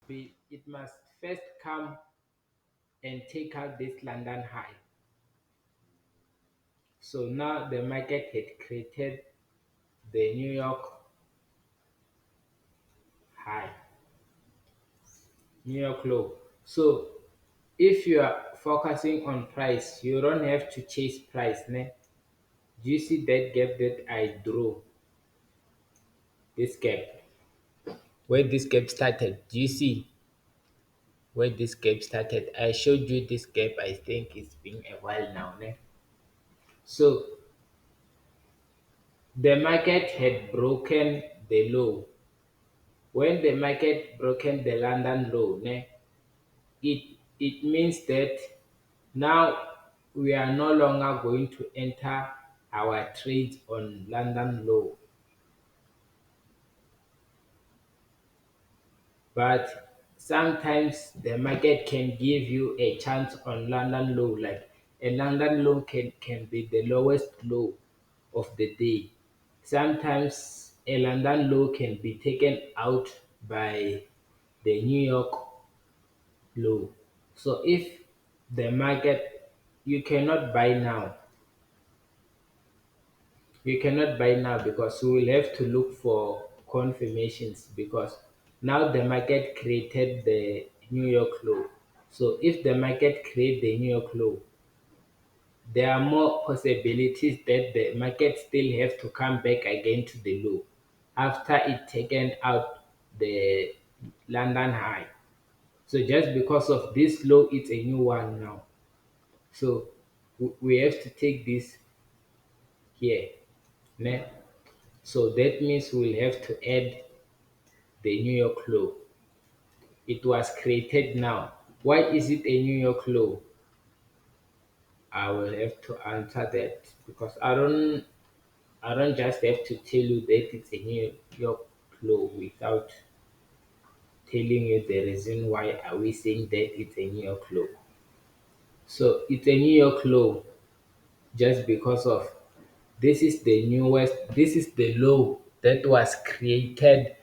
it must first come and take out this London high. So now the market had created the New York high, New York low. So if you are focusing on price, you don't have to chase price. Ne? Do you see that gap that I drew? This gap, where this gap started. Do you see where this gap started? I showed you this gap. I think it's been a while now. Ne? So the market had broken the low. When the market broken the London low, ne, it means that now we are no longer going to enter our trades on London low. But sometimes the market can give you a chance on London low, like a London low can be the lowest low of the day. Sometimes a London low can be taken out by the New York low. So if the market, you cannot buy now. You cannot buy now because we will have to look for confirmations, because now the market created the New York low. So if the market create the New York low, there are more possibilities that the market still have to come back again to the low after it taken out the London high. So just because of this low, it's a new one now. So we have to take this here. Ne? So that means we'll have to add the New York low. It was created now. Why is it a New York low? I will have to answer that because I don't just have to tell you that it's a New York low without telling you the reason why are we saying that it's a New York low. So it's a New York low just because of this is the low that was created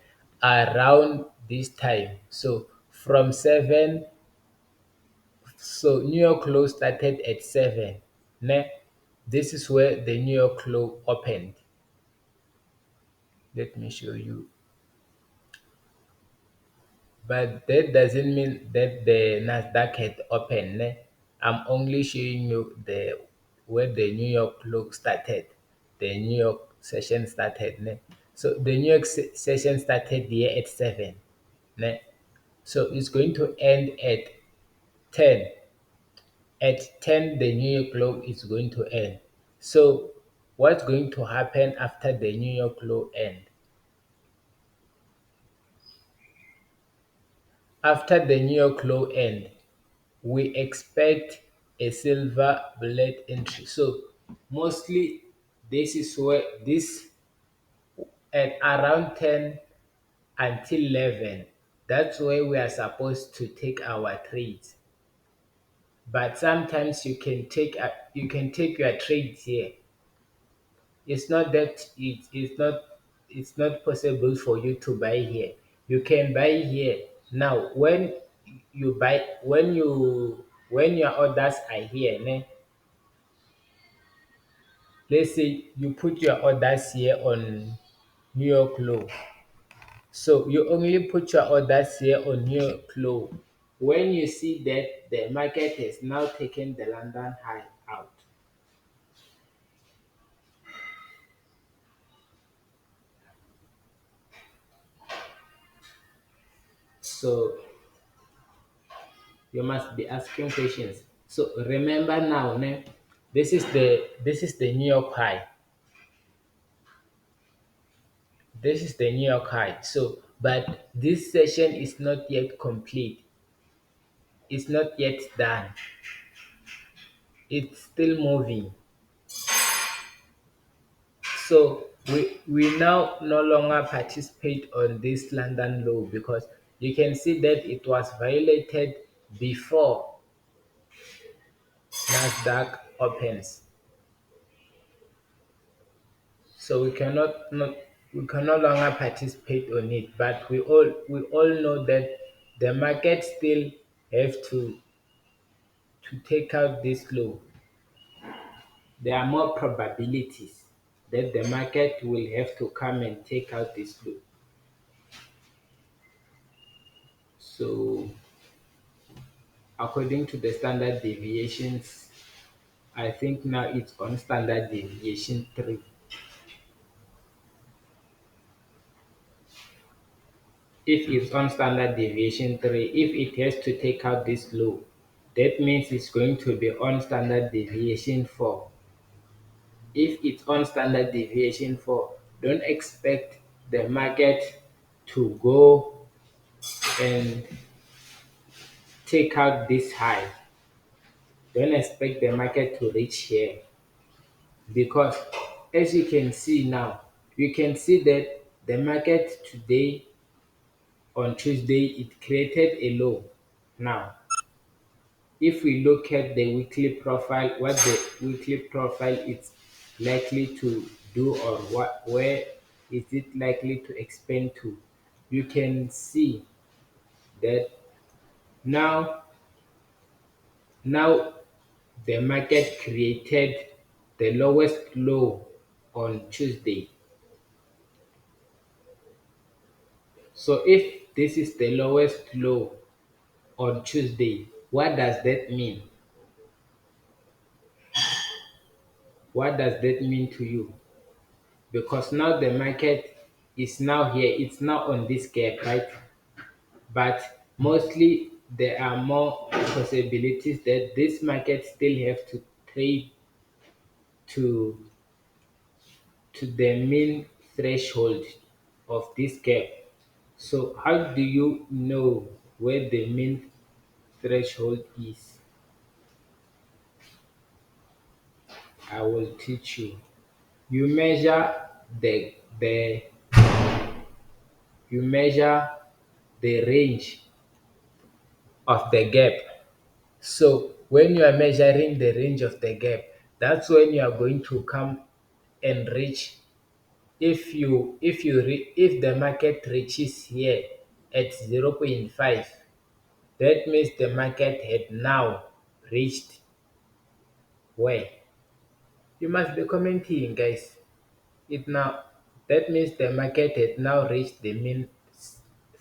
around this time. So from 7, so New York low started at 7. Ne? This is where the New York low opened. Let me show you. But that doesn't mean that the Nasdaq had opened. Ne? I'm only showing you the where the New York low started. The New York session started. Ne? So the New York session started here at 7. Ne? So it's going to end at 10. At 10, the New York low is going to end. So what's going to happen after the New York low end? After the New York low end, we expect a silver bullet entry. So mostly this is where this at around 10 until 11. That's where we are supposed to take our trades. But sometimes you can take your trades here. It's not that it's not possible for you to buy here. You can buy here. Now when your orders are here, ne, let's say you put your orders here on New York low. So you only put your orders here on New York low. When you see that the market has now taken the London high out. So you must be asking questions. So remember now, ne, this is the New York high. This is the New York high. So but this session is not yet complete. It's not yet done. It's still moving. So we now no longer participate on this London low because you can see that it was violated before Nasdaq opens. So we can no longer participate on it. But we all know that the market still have to take out this low. There are more probabilities that the market will have to come and take out this low. So according to the standard deviations, I think now it's on standard deviation 3. If it's on standard deviation 3, if it has to take out this low, that means it's going to be on standard deviation 4. If it's on standard deviation 4, don't expect the market to go and take out this high. Don't expect the market to reach here, because as you can see now, you can see that the market today on Tuesday it created a low. Now if we look at the weekly profile, what the weekly profile is likely to do, or what, where is it likely to expand to, you can see that now now the market created the lowest low on Tuesday. So if this is the lowest low on Tuesday, what does that mean? What does that mean to you? Because now the market is now here, it's now on this gap, right? But mostly there are more possibilities that this market still have to trade to the mean threshold of this gap. So how do you know where the mean threshold is? I will teach you. You measure the you measure the range of the gap. So when you are measuring the range of the gap, that's when you are going to come and reach. If the market reaches here at 0.5, that means the market had now reached where? You must be commenting, guys. It now That means the market had now reached the mean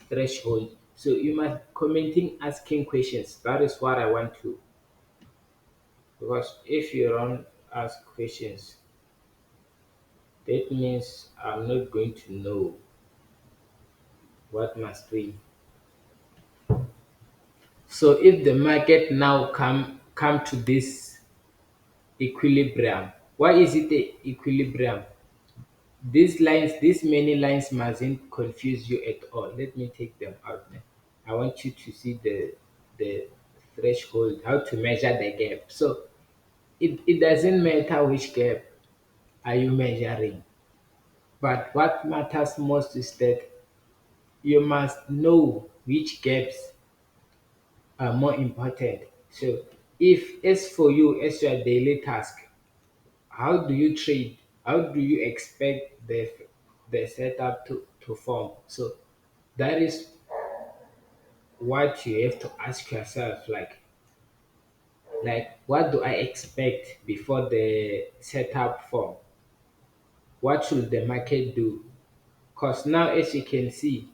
threshold. So you must commenting, asking questions. That is what I want to. Because if you don't ask questions, that means I'm not going to know what must we. So if the market now come to this equilibrium, why is it a equilibrium? These lines, these many lines mustn't confuse you at all. Let me take them out now. I want you to see the threshold, how to measure the gap. So it doesn't matter which gap are you measuring, but what matters most is that you must know which gaps are more important. So if as for you, as your daily task, how do you trade? How do you expect the setup to form? So that is what you have to ask yourself, like what do I expect before the setup form? What should the market do? Because now as you can see,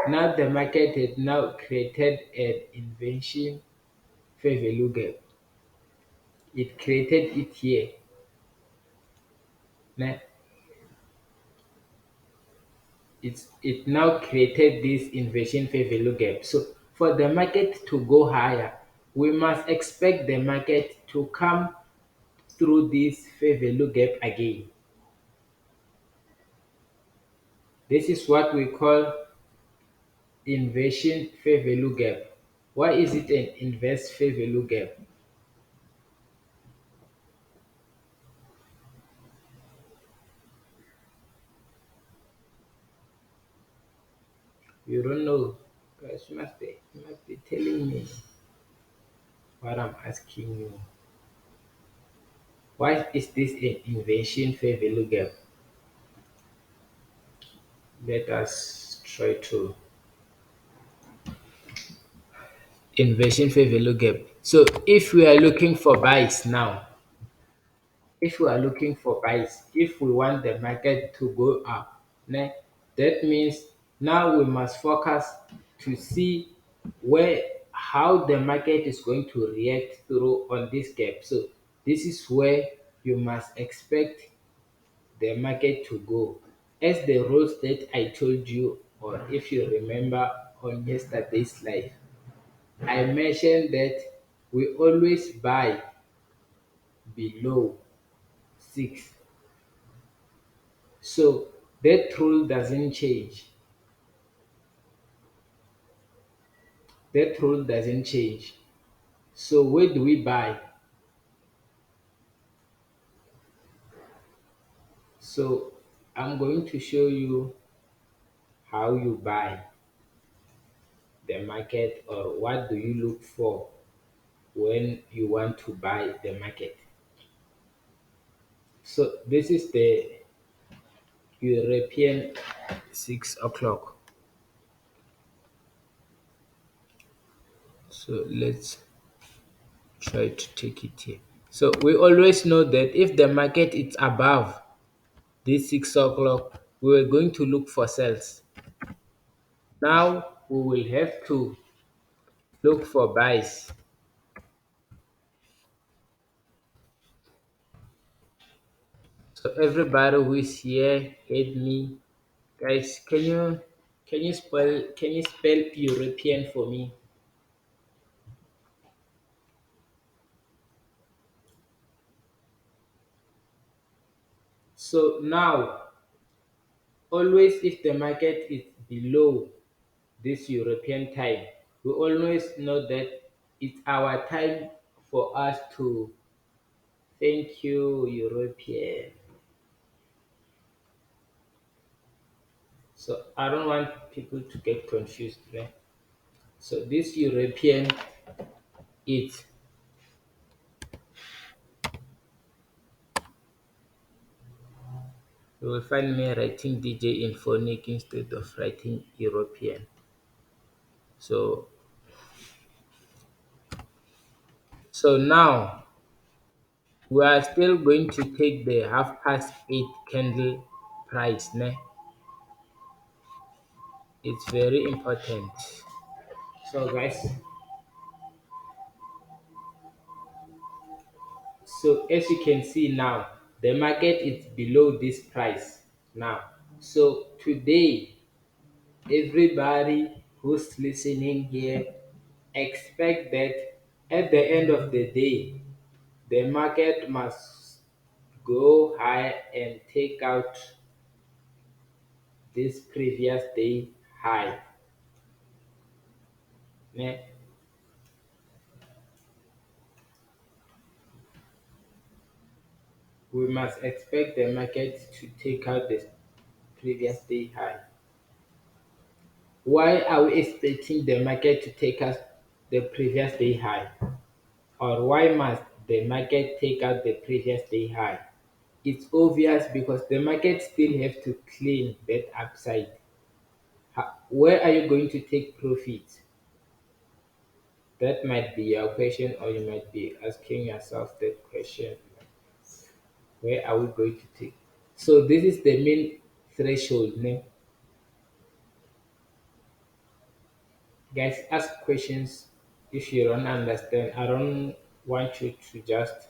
now the market has now created an invention fair value gap. It created it here. Now it now created this inversion fair value gap. So for the market to go higher, we must expect the market to come through this fair value gap again. This is what we call inversion fair value gap. Why is it an inverse fair value gap? You don't know. Guys, you must be telling me what I'm asking you. Why is this an inversion fair value gap? Let us try to inversion fair value gap. So if we are looking for buys now, if we are looking for buys, if we want the market to go up, that means now we must focus to see where how the market is going to react through on this gap. So this is where you must expect the market to go. As the rules that I told you, or if you remember on yesterday's live, I mentioned that we always buy below 6. So that rule doesn't change. That rule doesn't change. So where do we buy? So I'm going to show you how you buy the market, or what do you look for when you want to buy the market. So this is the European 6 o'clock. So let's try to take it here. So we always know that if the market is above this 6 o'clock, we are going to look for sales. Now we will have to look for buys. So everybody who is here, head me, guys. Can you spell European for me? So now, always if the market is below this European time, we always know that it's our time for us to thank you, European. So I don't want people to get confused, right? So this European, it you will find me writing DJ in phonic instead of writing European. So now we are still going to take the half past 8 candle price. It's very important. So guys, so as you can see now, the market is below this price now. So today, everybody who's listening here, expect that at the end of the day, the market must go high and take out this previous day high. Ne? We must expect the market to take out the previous day high. Why are we expecting the market to take us the previous day high? Or why must the market take out the previous day high? It's obvious because the market still have to clean that upside. Where are you going to take profit? That might be your question, or you might be asking yourself that question. Where are we going to take? So this is the main threshold. Guys, ask questions if you don't understand. I don't want you to just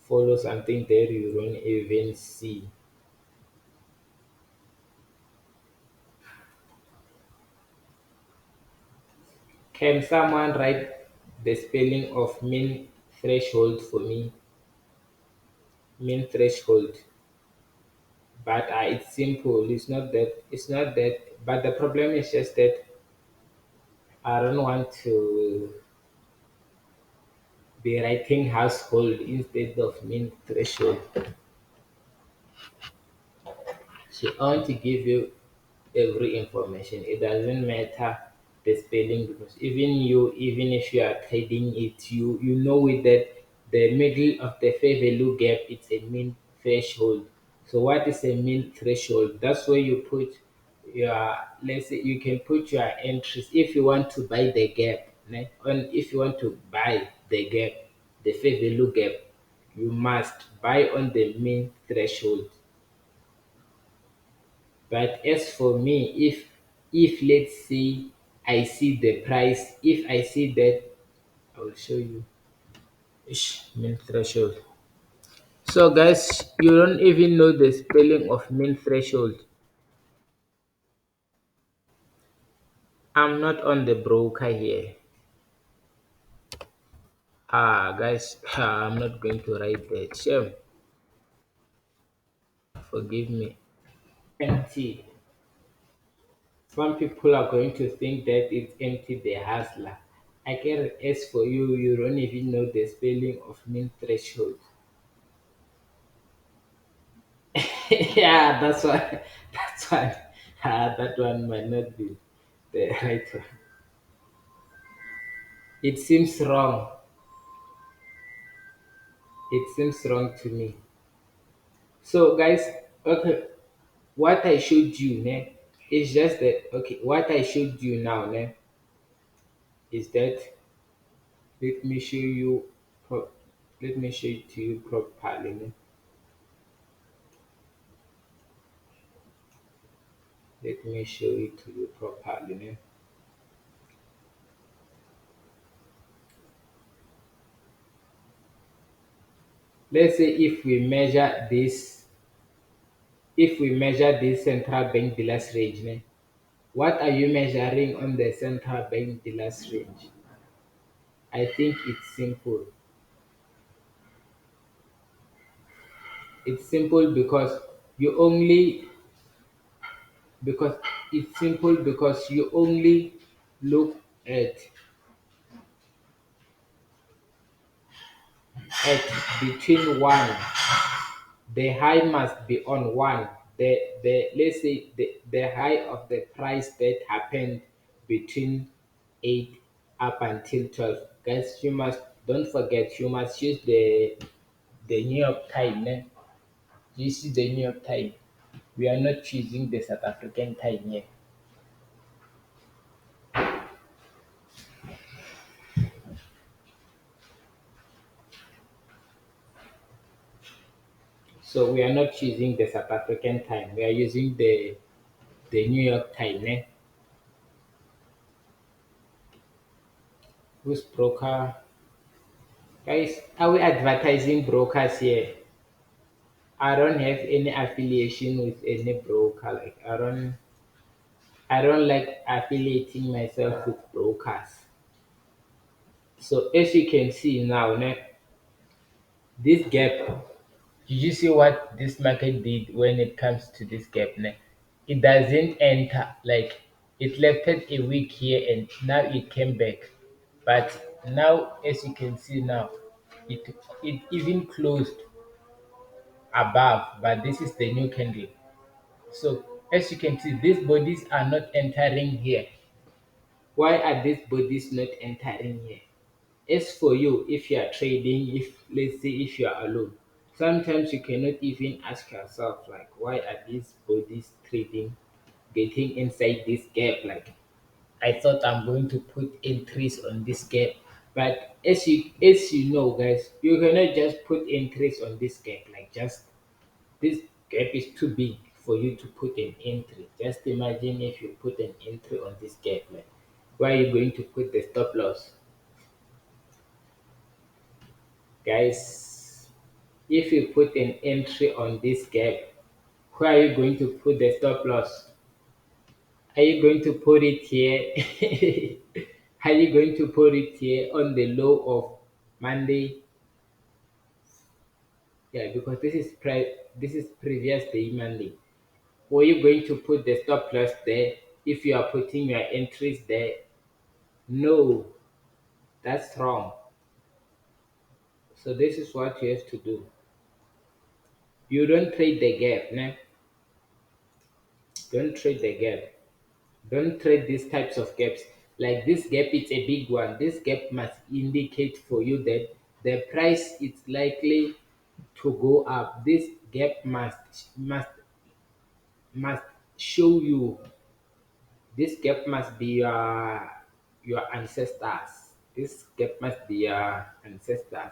follow something that you don't even see. Can someone write the spelling of mean threshold for me? Mean threshold. But it's simple. It's not that. But the problem is just that I don't want to be writing household instead of mean threshold. So I want to give you every information. It doesn't matter the spelling, because even if you are trading it, you know it that the middle of the fair value gap, it's a mean threshold. So what is a mean threshold? That's where you put your, let's say you can put your entries if you want to buy the gap. ne? And if you want to buy the gap, the fair value gap, you must buy on the main threshold. But as for me, if let's say I see the price, if I see that, I will show you. Main threshold. So guys, you don't even know the spelling of main threshold. I'm not on the broker here. Guys, I'm not going to write that. Shame. Forgive me. Empty. Some people are going to think that it's empty, the hustler. I can as for you, you don't even know the spelling of main threshold. Yeah, that's why. That's why. That one might not be the right one. It seems wrong. It seems wrong to me. So, guys, okay, what I showed you, ne, is just that. Okay, what I showed you now, ne, is that. Let me show you. Pro- Let me show it to you properly. Ne. Let me show it to you properly. Ne. Let's say if we measure this central bank dealers range, ne, what are you measuring on the central bank dealers range? I think it's simple. It's simple you only because it's simple because you only look at between one. The high must be on one. The let's say the high of the price that happened between 8 up until 12. Guys, you must don't forget you must use the New York time. Ne? You see the New York time. We are not choosing the South African time here. So we are not choosing the South African time. We are using the New York time. Ne? Who's broker? Guys, are we advertising brokers here? I don't have any affiliation with any broker. Like I don't like affiliating myself with brokers. So as you can see now, ne, this gap, did you see what this market did when it comes to this gap? Ne? It doesn't enter like it left it a week here and now it came back. But now as you can see now, it it even closed above, but this is the new candle. So as you can see, these bodies are not entering here. Why are these bodies not entering here? As for you, if you are trading, if let's say if you are alone, sometimes you cannot even ask yourself like, why are these bodies trading, getting inside this gap? Like, I thought I'm going to put entries on this gap, but as you know, guys, you cannot just put entries on this gap. Like, just this gap is too big for you to put an entry. Just imagine if you put an entry on this gap, like, where are you going to put the stop loss? Guys, if you put an entry on this gap, where are you going to put the stop loss? Are you going to put it here? Are you going to put it here on the low of Monday? Yeah, because this is previous day Monday. Were you going to put the stop loss there if you are putting your entries there? No, that's wrong. So this is what you have to do. You don't trade the gap, ne? Don't trade the gap. Don't trade these types of gaps. Like this gap, it's a big one. This gap must indicate for you that the price is likely to go up. This gap must show you. This gap must be your ancestors. This gap must be your ancestors.